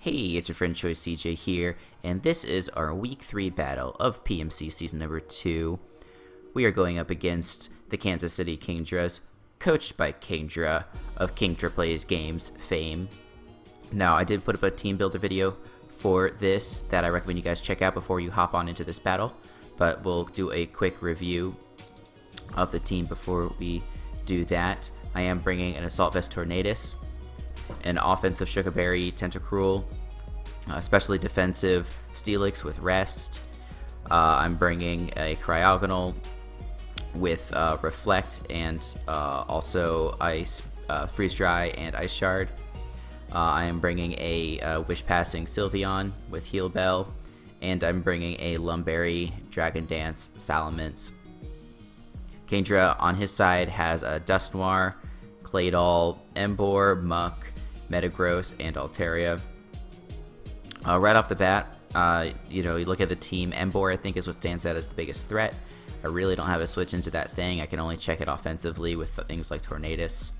Hey, it's your friend Choice CJ here, and this is our Week 3 battle of PMC Season Number 2. We are going up against the Kansas City Kingdras, coached by Kingdra of Kingdra Plays Games fame. Now, I did put up a team builder video for this that I recommend you guys check out before you hop on into this battle, but we'll do a quick review of the team before we do that. I am bringing an Assault Vest Tornadus, an offensive Sugarberry Tentacruel, especially defensive Steelix with Rest. I'm bringing a Cryogonal with Reflect and also Ice, Freeze Dry and Ice Shard. I am bringing a Wish Passing Sylveon with Heal Bell, and I'm bringing a Lumberry Dragon Dance Salamence. Kingdra on his side has a Dusknoir, Claydol, Emboar, Muck, Metagross, and Altaria. Right off the bat, you look at the team. Emboar, I think, is what stands out as the biggest threat. I really don't have a switch into that thing. I can only check it offensively with things like Tornadus.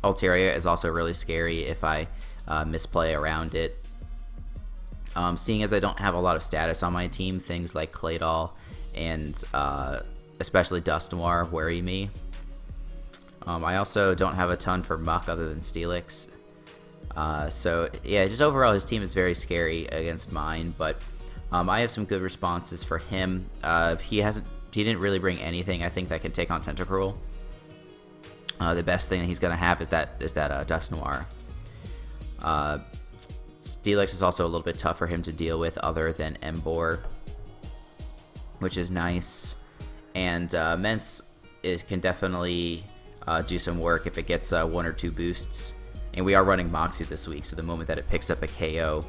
Altaria is also really scary if I misplay around it. Seeing as I don't have a lot of status on my team, things like Claydol and especially Dusknoir worry me. I also don't have a ton for Muck other than Steelix. So yeah, just overall his team is very scary against mine, but I have some good responses for him. He didn't really bring anything I think that can take on Tentacruel. The best thing that he's gonna have is that Dusknoir. Steelix is also a little bit tough for him to deal with other than Emboar, which is nice. And Mence can definitely do some work if it gets 1 or 2 boosts. And we are running Moxie this week, so the moment that it picks up a KO,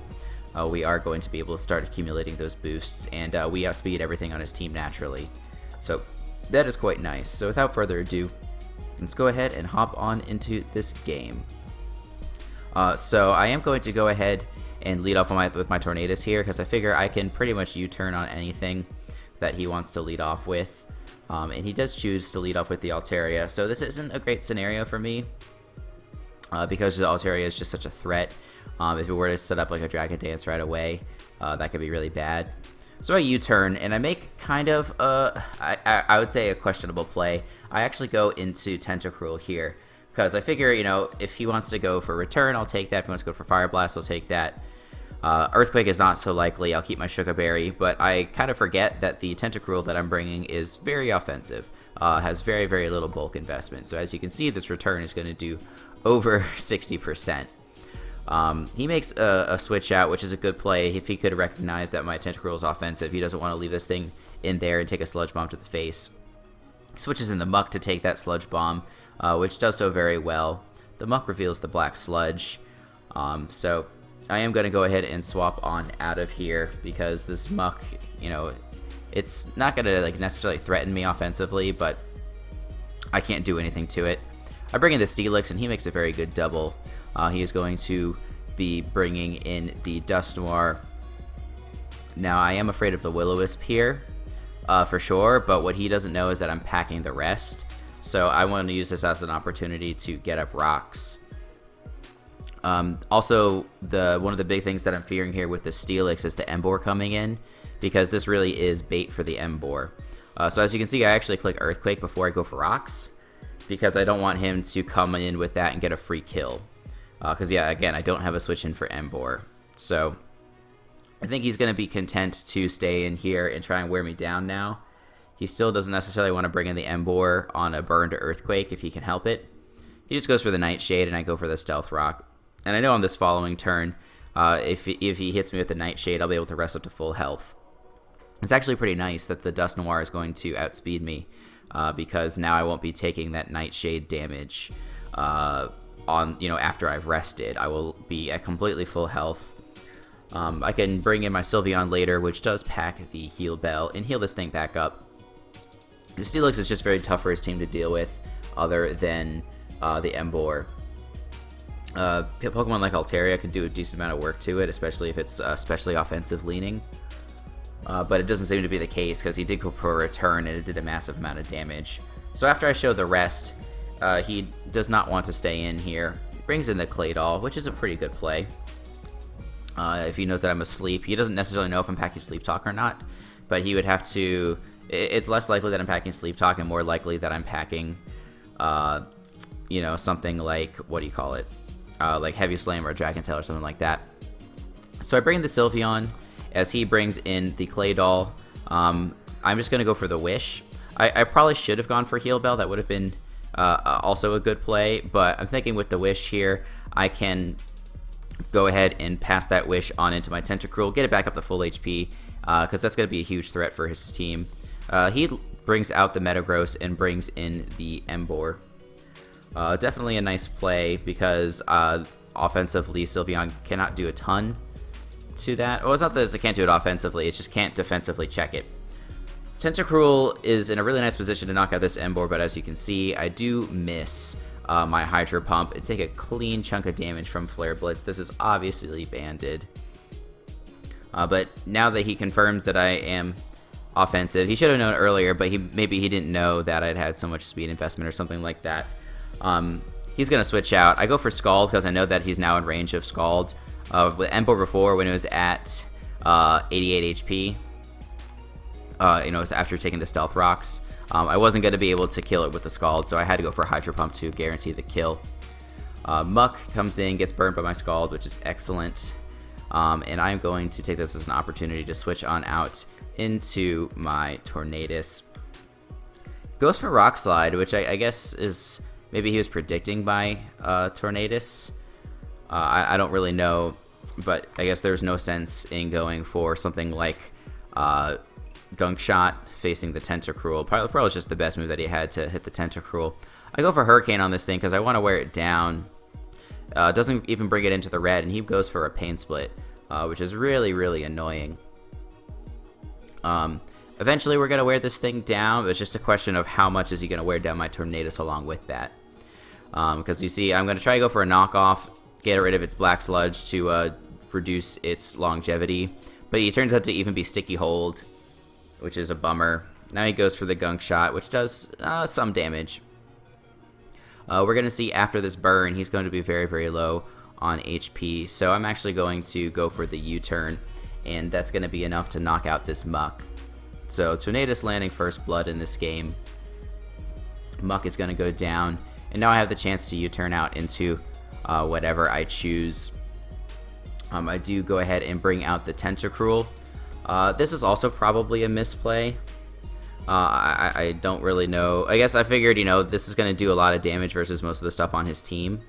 we are going to be able to start accumulating those boosts, and we outspeed everything on his team naturally. So that is quite nice. So without further ado, let's go ahead and hop on into this game. So I am going to go ahead and lead off with my Tornadus here, because I figure I can pretty much U-turn on anything that he wants to lead off with. And he does choose to lead off with the Altaria, so this isn't a great scenario for me because the Altaria is just such a threat. If it were to set up like a Dragon Dance right away, that could be really bad. So I U-turn, and I make kind of, I would say, a questionable play. I actually go into Tentacruel here, because I figure, if he wants to go for Return, I'll take that. If he wants to go for Fire Blast, I'll take that. Earthquake is not so likely. I'll keep my Sugarberry, but I kind of forget that the Tentacruel that I'm bringing is very offensive. Has very, very little bulk investment. So as you can see, this Return is going to do over 60%. He makes a switch out, which is a good play. If he could recognize that my Tentacruel is offensive, he doesn't want to leave this thing in there and take a Sludge Bomb to the face. He switches in the Muck to take that Sludge Bomb, which does so very well. The Muck reveals the Black Sludge. So I am going to go ahead and swap on out of here, because this Muck, it's not going to necessarily threaten me offensively, but I can't do anything to it. I bring in the Steelix, and he makes a very good double. He is going to be bringing in the Dusknoir. Now, I am afraid of the Will-O-Wisp here, for sure, but what he doesn't know is that I'm packing the rest, so I want to use this as an opportunity to get up rocks. Also, one of the big things that I'm fearing here with the Steelix is the Emboar coming in, because this really is bait for the Emboar. So as you can see, I actually click Earthquake before I go for rocks, because I don't want him to come in with that and get a free kill. Because, yeah, again, I don't have a switch in for Emboar. So I think he's going to be content to stay in here and try and wear me down now. He still doesn't necessarily want to bring in the Emboar on a burn to Earthquake if he can help it. He just goes for the Nightshade, and I go for the Stealth Rock. And I know on this following turn, if he hits me with the Nightshade, I'll be able to rest up to full health. It's actually pretty nice that the Dusknoir is going to outspeed me, because now I won't be taking that Nightshade damage after I've rested. I will be at completely full health. I can bring in my Sylveon later, which does pack the Heal Bell, and heal this thing back up. The Steelix is just very tough for his team to deal with, other than the Emboar. Pokemon like Altaria can do a decent amount of work to it, especially if it's especially offensive leaning. But it doesn't seem to be the case, because he did go for a Return and it did a massive amount of damage. So after I show the rest, he does not want to stay in here. Brings in the Claydol, which is a pretty good play. if he knows that I'm asleep. He doesn't necessarily know if I'm packing Sleep Talk or not, but he would have to... It's less likely that I'm packing Sleep Talk and more likely that I'm packing, you know, something like, what do you call it? Like Heavy Slam or Dragon Tail or something like that. So I bring the Sylveon as he brings in the Clay Doll. I'm just going to go for the Wish. I probably should have gone for Heal Bell. That would have been also a good play, but I'm thinking with the Wish here, I can go ahead and pass that Wish on into my Tentacruel, get it back up to full HP, because that's going to be a huge threat for his team. He brings out the Metagross and brings in the Emboar. Definitely a nice play because offensively, Sylveon cannot do a ton to that. Well, it's not that it can't do it offensively, it just can't defensively check it. Tentacruel is in a really nice position to knock out this Emboar, but as you can see, I do miss my Hydro Pump and take a clean chunk of damage from Flare Blitz. This is obviously banded. But now that he confirms that I am offensive, he should have known earlier, but maybe he didn't know that I'd had so much speed investment or something like that. He's going to switch out. I go for Scald because I know that he's now in range of Scald. With Emboar before, when it was at 88 HP, you know, after taking the Stealth Rocks, I wasn't going to be able to kill it with the Scald, so I had to go for Hydro Pump to guarantee the kill. Muck comes in, gets burned by my Scald, which is excellent. And I'm going to take this as an opportunity to switch on out into my Tornadus. Goes for Rock Slide, which I guess is... Maybe he was predicting my Tornadus. I don't really know, but I guess there's no sense in going for something like Gunk Shot facing the Tentacruel. Probably was just the best move that he had to hit the Tentacruel. I go for Hurricane on this thing because I want to wear it down. Doesn't even bring it into the red, and he goes for a Pain Split, which is really, really annoying. Eventually, we're going to wear this thing down, but it's just a question of how much is he going to wear down my Tornadus along with that. Because you see, I'm going to try to go for a knockoff, get rid of its Black Sludge to reduce its longevity, but he turns out to even be Sticky Hold, which is a bummer. Now he goes for the Gunk Shot, which does some damage. We're going to see after this burn, he's going to be very, very low on HP, so I'm actually going to go for the U-turn, and that's going to be enough to knock out this Muck. So Tornadus landing first blood in this game. Muck is going to go down, and now I have the chance to U-turn out into whatever I choose. I do go ahead and bring out the Tentacruel. This is also probably a misplay. I don't really know. I guess I figured, you know, this is going to do a lot of damage versus most of the stuff on his team.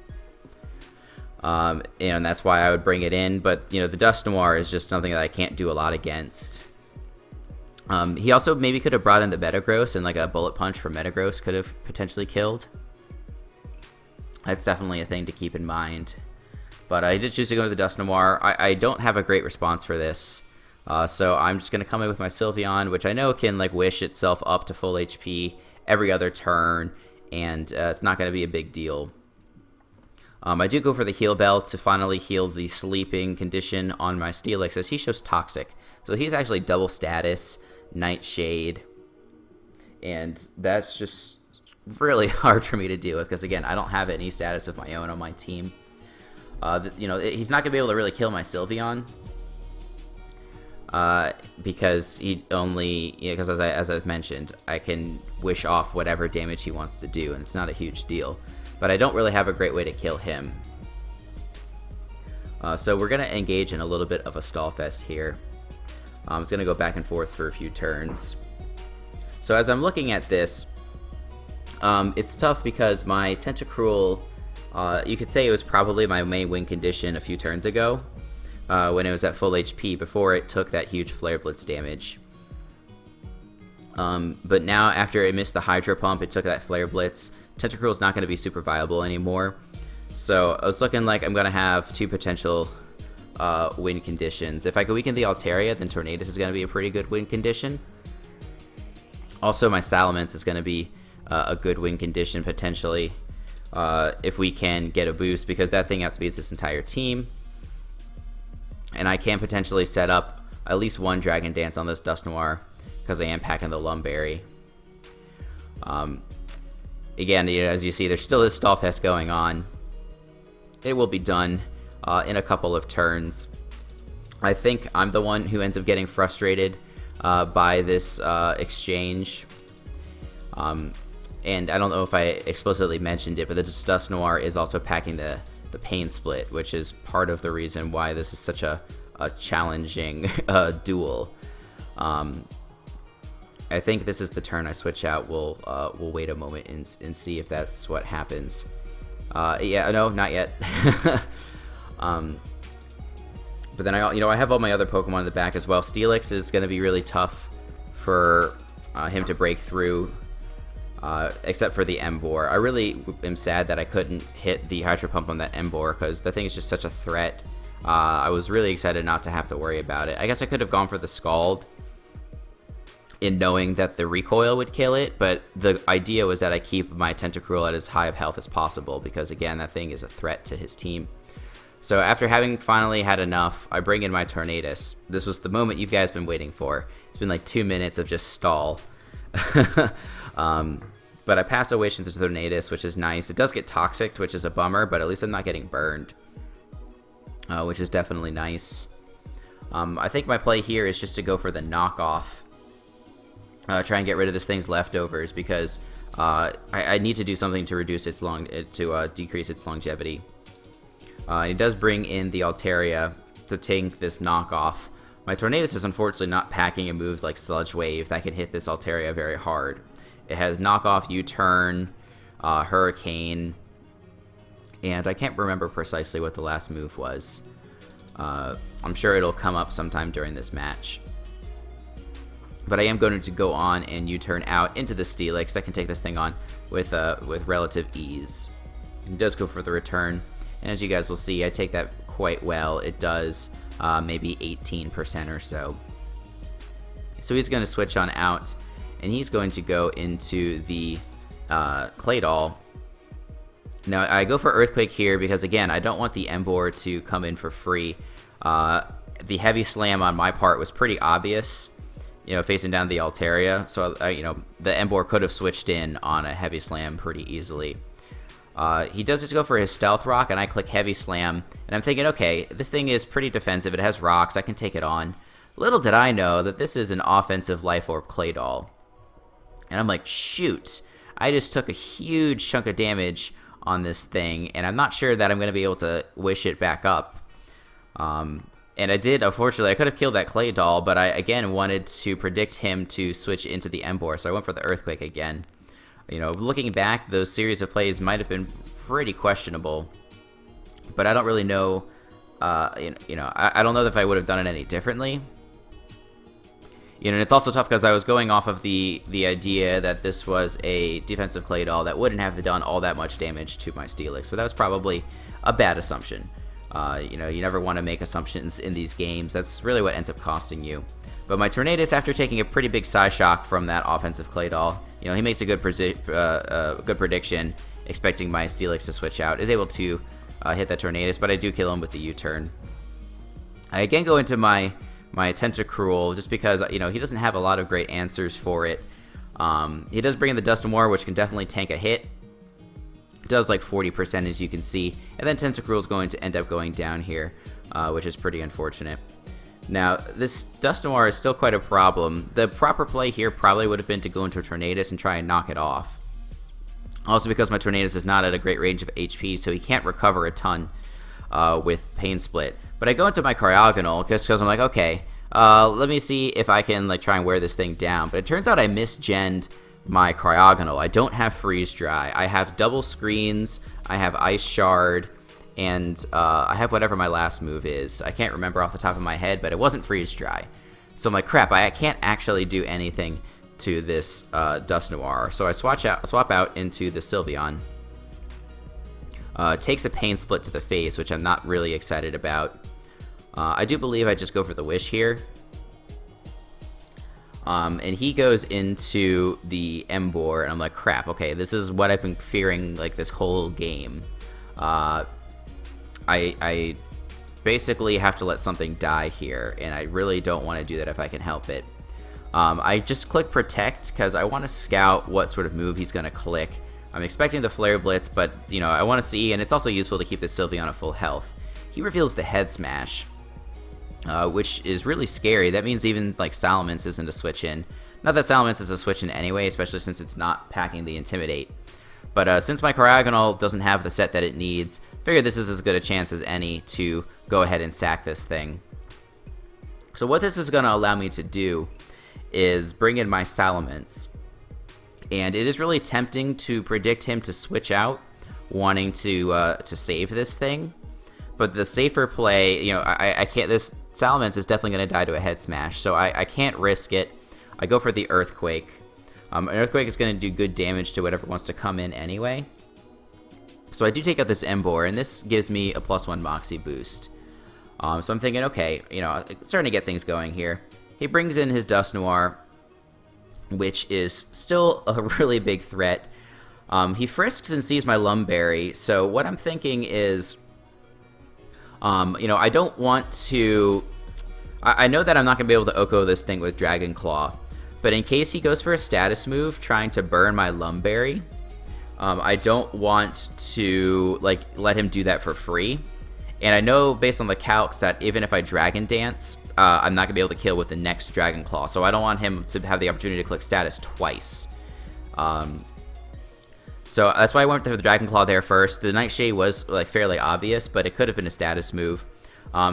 And that's why I would bring it in. But, you know, the Dust Noir is just something that I can't do a lot against. He also maybe could have brought in the Metagross, and like a Bullet Punch from Metagross could have potentially killed. That's definitely a thing to keep in mind. But I did choose to go to the Dust Noir. I don't have a great response for this. So I'm just going to come in with my Sylveon, which I know can like wish itself up to full HP every other turn, and it's not going to be a big deal. I do go for the Heal Bell to finally heal the sleeping condition on my Steelix, as he shows Toxic. So he's actually double status, Nightshade, and that's just really hard for me to deal with, because again, I don't have any status of my own on my team. You know, he's not going to be able to really kill my Sylveon. Because he only, you know, because as I've mentioned, I can wish off whatever damage he wants to do, and it's not a huge deal. But I don't really have a great way to kill him. So we're going to engage in a little bit of a stall fest here. It's going to go back and forth for a few turns. So as I'm looking at this, it's tough because my Tentacruel, you could say it was probably my main win condition a few turns ago. When it was at full HP, before it took that huge Flare Blitz damage. But now, after it missed the Hydro Pump, it took that Flare Blitz. Tentacruel is not going to be super viable anymore. So I was looking like I'm going to have two potential win conditions. If I could weaken the Altaria, then Tornadus is going to be a pretty good win condition. Also, my Salamence is going to be a good win condition, potentially, if we can get a boost, because that thing outspeeds this entire team. And I can potentially set up at least one Dragon Dance on this Dust Noir, because I am packing the Lumberry. Again, as you see, there's still this stall fest going on. It will be done in a couple of turns. I think I'm the one who ends up getting frustrated by this exchange. And I don't know if I explicitly mentioned it, but the Dusknoir is also packing the Pain Split, which is part of the reason why this is such a challenging duel. I think this is the turn I switch out. We'll wait a moment and see if that's what happens. Yeah, no, not yet. But then I have all my other Pokemon in the back as well. Steelix is going to be really tough for him to break through, except for the Emboar. I really am sad that I couldn't hit the Hydro Pump on that Emboar because the thing is just such a threat. I was really excited not to have to worry about it. I guess I could have gone for the Scald in knowing that the recoil would kill it, but the idea was that I keep my Tentacruel at as high of health as possible because, again, that thing is a threat to his team. So after having finally had enough, I bring in my Tornadus. This was the moment you guys been waiting for. It's been like 2 minutes of just stall. But I pass a Wish into Tornadus, which is nice. It does get Toxic, which is a bummer, but at least I'm not getting burned, which is definitely nice. I think my play here is just to go for the knockoff. Try and get rid of this thing's leftovers because I need to do something to reduce its decrease its longevity. He does bring in the Altaria to tank this knockoff. My Tornadus is unfortunately not packing a move like Sludge Wave that can hit this Altaria very hard. It has knockoff, U-turn, Hurricane, and I can't remember precisely what the last move was. I'm sure it'll come up sometime during this match. But I am going to go on and U-turn out into the Steelix. I can take this thing on with relative ease. It does go for the return. And as you guys will see, I take that quite well. It does maybe 18% or so. So he's going to switch on out, and he's going to go into the Claydol. Now, I go for Earthquake here because, again, I don't want the Emboar to come in for free. The Heavy Slam on my part was pretty obvious, facing down the Altaria. So, the Emboar could have switched in on a Heavy Slam pretty easily. He does just go for his Stealth Rock, and I click Heavy Slam, and I'm thinking, okay, this thing is pretty defensive. It has rocks. I can take it on. Little did I know that this is an offensive Life Orb Claydol. And I'm like, shoot, I just took a huge chunk of damage on this thing, and I'm not sure that I'm going to be able to wish it back up. And I did, unfortunately. I could have killed that Claydol, but I, again, wanted to predict him to switch into the Emboar, so I went for the Earthquake again. Looking back, those series of plays might have been pretty questionable, but I don't really know. I don't know if I would have done it any differently. And it's also tough because I was going off of the idea that this was a defensive Claydol that wouldn't have done all that much damage to my Steelix, but that was probably a bad assumption. You never want to make assumptions in these games. That's really what ends up costing you. But my Tornadus, after taking a pretty big Psyshock from that offensive Claydol, he makes a good prediction, expecting my Steelix to switch out, is able to hit that Tornadus, but I do kill him with the U-turn. I again go into my Tentacruel, just because, he doesn't have a lot of great answers for it. He does bring in the Dusknoir, which can definitely tank a hit. It does like 40%, as you can see, and then Tentacruel is going to end up going down here, which is pretty unfortunate. Now, this Dusknoir is still quite a problem. The proper play here probably would have been to go into a Tornadus and try and knock it off. Also because my Tornadus is not at a great range of HP, so he can't recover a ton with Pain Split. But I go into my Cryogonal just because I'm like, okay, let me see if I can try and wear this thing down. But it turns out I misgenned my Cryogonal. I don't have Freeze Dry. I have double screens, I have Ice Shard, and I have whatever my last move is. I can't remember off the top of my head, but it wasn't Freeze Dry. So I'm like, crap, I can't actually do anything to this Dusknoir. So I swap out into the Sylveon. Takes a Pain Split to the face, which I'm not really excited about. I do believe I just go for the Wish here. And he goes into the Emboar, and I'm like, crap, okay, this is what I've been fearing this whole game. I basically have to let something die here, and I really don't want to do that if I can help it. I just click Protect because I want to scout what sort of move he's going to click. I'm expecting the Flare Blitz, but I want to see, and it's also useful to keep the Sylveon at full health. He reveals the Head Smash. which is really scary. That means even like Salamence isn't a switch in. Not that Salamence is a switch in anyway, especially since it's not packing the Intimidate. But since my Cryogonal doesn't have the set that it needs, figure this is as good a chance as any to go ahead and sack this thing. So what this is going to allow me to do is bring in my Salamence. And it is really tempting to predict him to switch out, wanting to save this thing. But the safer play, you know, I can't. This Salamence is definitely going to die to a head smash, so I can't risk it. I go for the Earthquake. An Earthquake is going to do good damage to whatever wants to come in anyway. So I do take out this Emboar, and this gives me a +1 Moxie boost. So I'm thinking, okay, you know, starting to get things going here. He brings in his Dust Noir, which is still a really big threat. He frisks and sees my Lumberry, so what I'm thinking is, you know, I don't want to... I know that I'm not going to be able to Oko this thing with Dragon Claw, but in case he goes for a status move trying to burn my Lumberry, I don't want to like let him do that for free. And I know based on the calcs that even if I Dragon Dance, I'm not going to be able to kill with the next Dragon Claw, so I don't want him to have the opportunity to click status twice. So that's why I went for the Dragon Claw there first. The Nightshade was like fairly obvious, but it could have been a status move.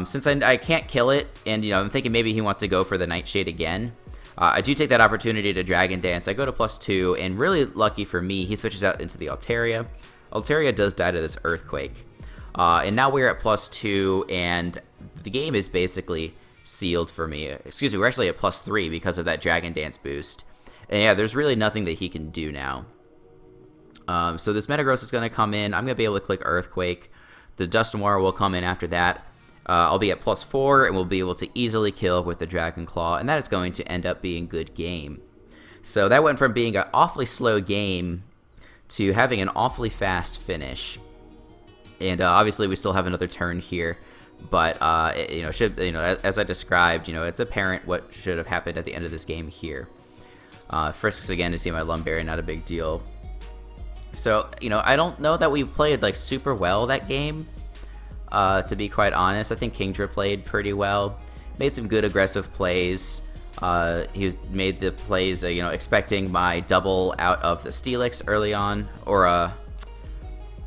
Since I can't kill it, and you know, I'm thinking maybe he wants to go for the Nightshade again, I do take that opportunity to Dragon Dance. I go to +2, and really lucky for me, he switches out into the Altaria. Altaria does die to this Earthquake. And now we're at +2, and the game is basically sealed for me. Excuse me, we're actually at +3 because of that Dragon Dance boost. And yeah, there's really nothing that he can do now. So this Metagross is going to come in. I'm going to be able to click Earthquake. The Dust Noir will come in after that. I'll be at +4, and we'll be able to easily kill with the Dragon Claw, and that is going to end up being good game. So that went from being an awfully slow game to having an awfully fast finish. And obviously we still have another turn here, but you know, as I described, you know, it's apparent what should have happened at the end of this game here. Frisks again to see my Lumberry, not a big deal. So, you know, I don't know that we played like super well that game. To be quite honest, I think Kingdra played pretty well. Made some good aggressive plays. He made the plays, you know, expecting my double out of the Steelix early on, or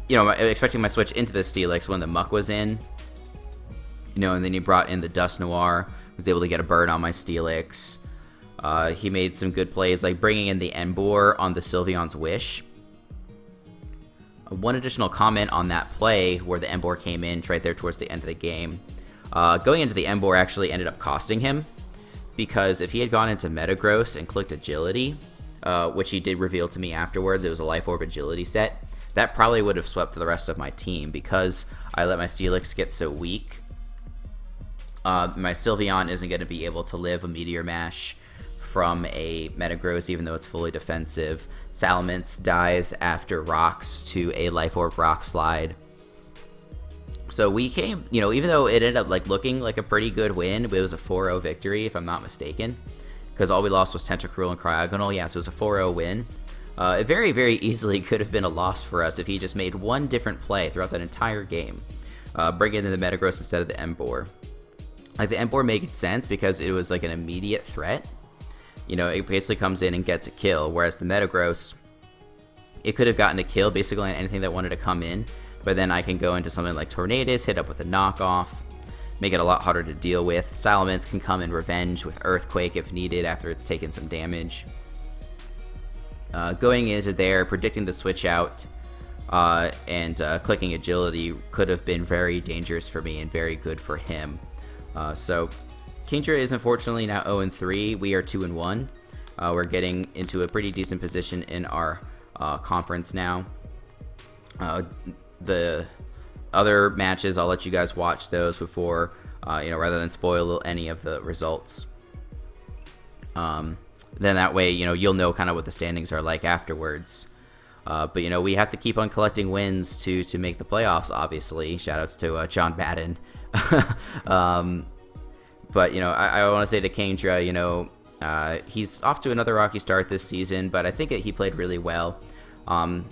you know, expecting my switch into the Steelix when the Muck was in. You know, and then he brought in the Dust Noir, was able to get a bird on my Steelix. He made some good plays, like bringing in the Emboar on the Sylveon's Wish. One additional comment on that play where the Emboar came in right there towards the end of the game. Going into the Emboar actually ended up costing him, because if he had gone into Metagross and clicked Agility, which he did reveal to me afterwards, it was a Life Orb Agility set, that probably would have swept the rest of my team. Because I let my Steelix get so weak, my Sylveon isn't going to be able to live a Meteor Mash from a Metagross, even though it's fully defensive. Salamence dies after rocks to a Life Orb Rock Slide. So we came, you know, even though it ended up like looking like a pretty good win, it was a 4-0 victory if I'm not mistaken, because all we lost was Tentacruel and Cryogonal. Yeah, so it was a 4-0 win. It very, very easily could have been a loss for us if he just made one different play throughout that entire game, bringing in the Metagross instead of the Emboar. Like, the Emboar made sense because it was like an immediate threat. You know, it basically comes in and gets a kill, whereas the Metagross, it could have gotten a kill basically on anything that wanted to come in, but then I can go into something like Tornadus, hit up with a knockoff, make it a lot harder to deal with. Salamence can come in revenge with Earthquake if needed after it's taken some damage. Going into there, predicting the switch out, and clicking Agility could have been very dangerous for me and very good for him. So Kingdra is unfortunately now 0-3. We are 2-1. We're getting into a pretty decent position in our conference now. The other matches, I'll let you guys watch those before, you know, rather than spoil any of the results. Then that way, you know, you'll know kind of what the standings are like afterwards. But, you know, we have to keep on collecting wins to make the playoffs, obviously. Shoutouts to John Madden. But, you know, I want to say to Kingdra, you know, he's off to another rocky start this season, but I think that he played really well.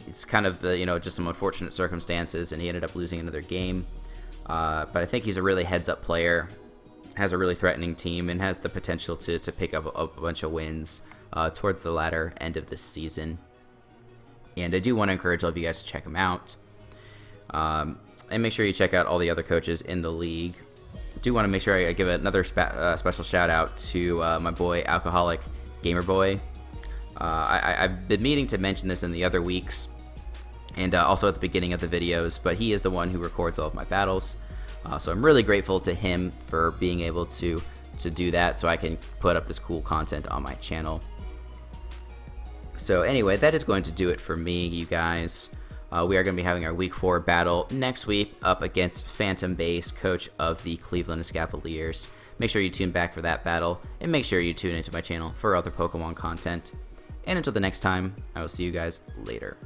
It's kind of the, you know, just some unfortunate circumstances, and he ended up losing another game. But I think he's a really heads-up player. has a really threatening team and has the potential to pick up a bunch of wins towards the latter end of this season. And I do want to encourage all of you guys to check him out. And make sure you check out all the other coaches in the league. I do want to make sure I give another special shout out to my boy Alcoholic Gamer Boy. I've been meaning to mention this in the other weeks and also at the beginning of the videos, but he is the one who records all of my battles. So I'm really grateful to him for being able to do that so I can put up this cool content on my channel. So anyway, that is going to do it for me, you guys. We are going to be having our Week 4 battle next week up against Phantom Base, coach of the Cleveland Escavaliers. Make sure you tune back for that battle, and make sure you tune into my channel for other Pokemon content. And until the next time, I will see you guys later.